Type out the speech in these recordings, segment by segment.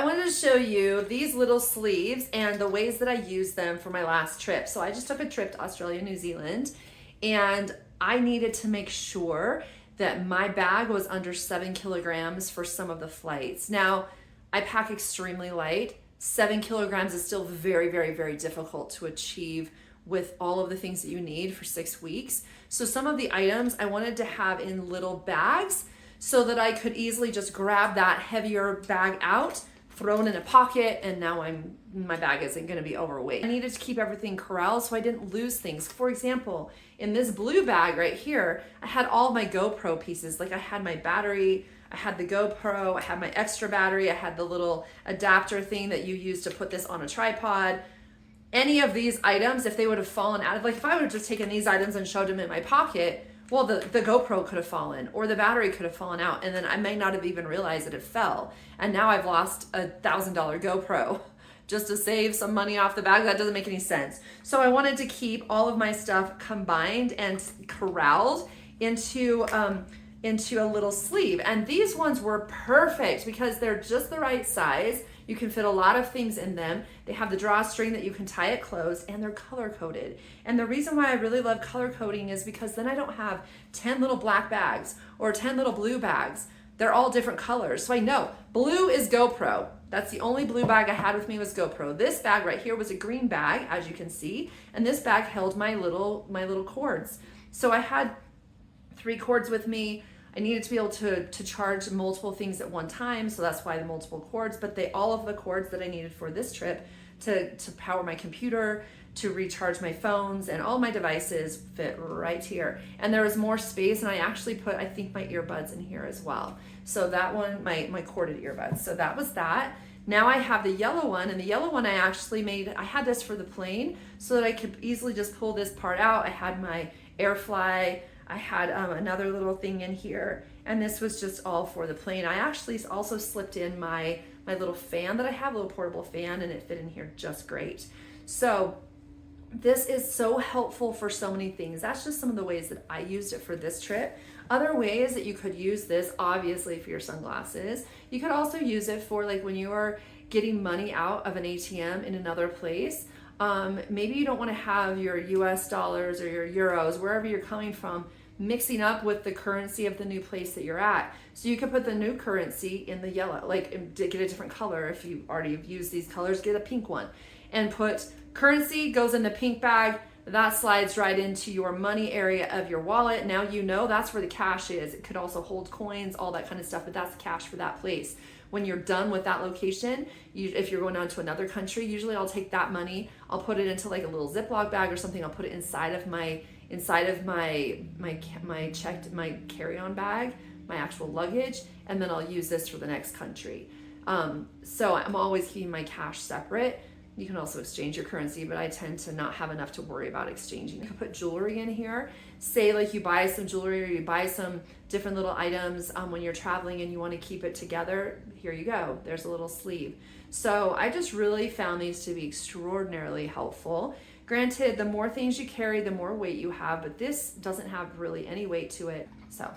I wanted to show you these little sleeves and the ways that I used them for my last trip. So I just took a trip to Australia, New Zealand, and I needed to make sure that my bag was under 7 kilograms for some of the flights. Now, I pack extremely light. 7 kilograms is still very, very, very difficult to achieve with all of the things that you need for 6 weeks. So some of the items I wanted to have in little bags so that I could easily just grab that heavier bag out, throw it in a pocket, and now my bag isn't going to be overweight. I needed to keep everything corralled so I didn't lose things. For example, in this blue bag right here, I had all my GoPro pieces. Like I had my battery, I had the GoPro, I had my extra battery, I had the little adapter thing that you use to put this on a tripod. Any of these items, if they would have fallen out of, like if I would have just taken these items and shoved them in my pocket, well, the GoPro could have fallen or the battery could have fallen out, and then I may not have even realized that it fell. And now I've lost a $1,000 GoPro just to save some money off the bag. That doesn't make any sense. So I wanted to keep all of my stuff combined and corralled into a little sleeve. And these ones were perfect because they're just the right size. You can fit a lot of things in them. They have the drawstring that you can tie it closed, and they're color coded. And the reason why I really love color coding is because then I don't have 10 little black bags or 10 little blue bags. They're all different colors. So I know blue is GoPro. That's the only blue bag I had with me was GoPro. This bag right here was a green bag, as you can see, and this bag held my little cords. So I had 3 cords with me. I needed to be able to charge multiple things at one time, so that's why the multiple cords, but all of the cords that I needed for this trip to power my computer, to recharge my phones, and all my devices fit right here. And there was more space, and I actually put, I think, my earbuds in here as well. So that one, my corded earbuds. So that was that. Now I have the yellow one, and the yellow one I had this for the plane so that I could easily just pull this part out. I had my AirFly, I had another little thing in here, and this was just all for the plane. I actually also slipped in my little fan that I have, a little portable fan, and it fit in here just great. So this is so helpful for so many things. That's just some of the ways that I used it for this trip. Other ways that you could use this, obviously for your sunglasses. You could also use it for like when you are getting money out of an ATM in another place. Maybe you don't want to have your US dollars or your euros, wherever you're coming from, mixing up with the currency of the new place that you're at. So you could put the new currency in the yellow, like get a different color. If you already have used these colors, get a pink one and put currency goes in the pink bag. That slides right into your money area of your wallet. Now you know that's where the cash is. It could also hold coins, all that kind of stuff, but that's the cash for that place. When you're done with that location, if you're going on to another country, usually I'll take that money, I'll put it into like a little Ziploc bag or something. I'll put it inside of my carry-on bag, my actual luggage, and then I'll use this for the next country. So I'm always keeping my cash separate. You can also exchange your currency, but I tend to not have enough to worry about exchanging. You can put jewelry in here. Say like you buy some jewelry or you buy some different little items when you're traveling and you want to keep it together. Here you go. There's a little sleeve. So I just really found these to be extraordinarily helpful. Granted, the more things you carry, the more weight you have, but this doesn't have really any weight to it. So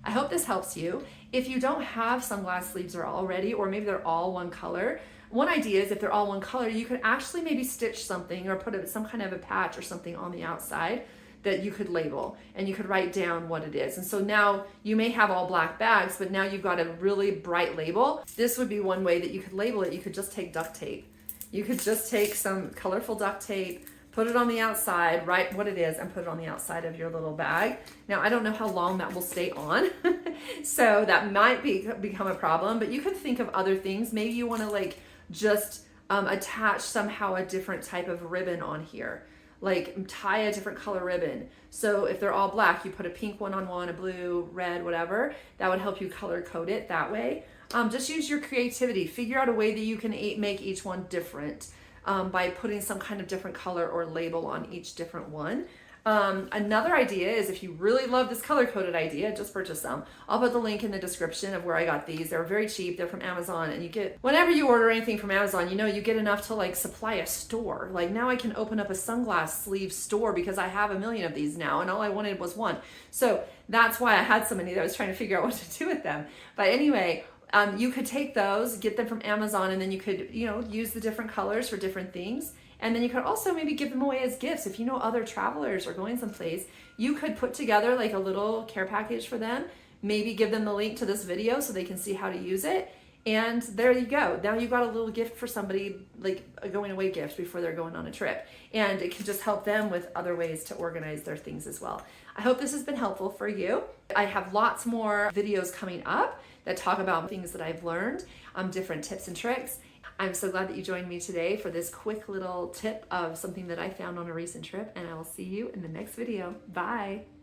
I hope this helps you. If you don't have sunglass sleeves already, or maybe they're all one color, one idea is if they're all one color, you could actually maybe stitch something or put some kind of a patch or something on the outside that you could label, and you could write down what it is. And so now you may have all black bags, but now you've got a really bright label. This would be one way that you could label it. You could just take duct tape. You could just take some colorful duct tape, put it on the outside, write what it is, and put it on the outside of your little bag. Now, I don't know how long that will stay on, so that might become a problem, but you could think of other things. Maybe you want to just attach somehow a different type of ribbon on here, like tie a different color ribbon. So if they're all black, you put a pink one on one, a blue, red, whatever. That would help you color code it that way. Just use your creativity. Figure out a way that you can make each one different by putting some kind of different color or label on each different one. Another idea is if you really love this color-coded idea, just purchase some. I'll put the link in the description of where I got these. They're very cheap. They're from Amazon, and you get, whenever you order anything from Amazon, you get enough to supply a store. Like now I can open up a sunglass sleeve store because I have a million of these now, and all I wanted was one. So that's why I had so many that I was trying to figure out what to do with them. But anyway, You could take those, get them from Amazon, and then you could, use the different colors for different things. And then you could also maybe give them away as gifts. If you know other travelers are going someplace, you could put together like a little care package for them. Maybe give them the link to this video so they can see how to use it. And there you go. Now you've got a little gift for somebody, like a going away gift before they're going on a trip. And it can just help them with other ways to organize their things as well. I hope this has been helpful for you. I have lots more videos coming up that talk about things that I've learned, different tips and tricks. I'm so glad that you joined me today for this quick little tip of something that I found on a recent trip, and I will see you in the next video. Bye.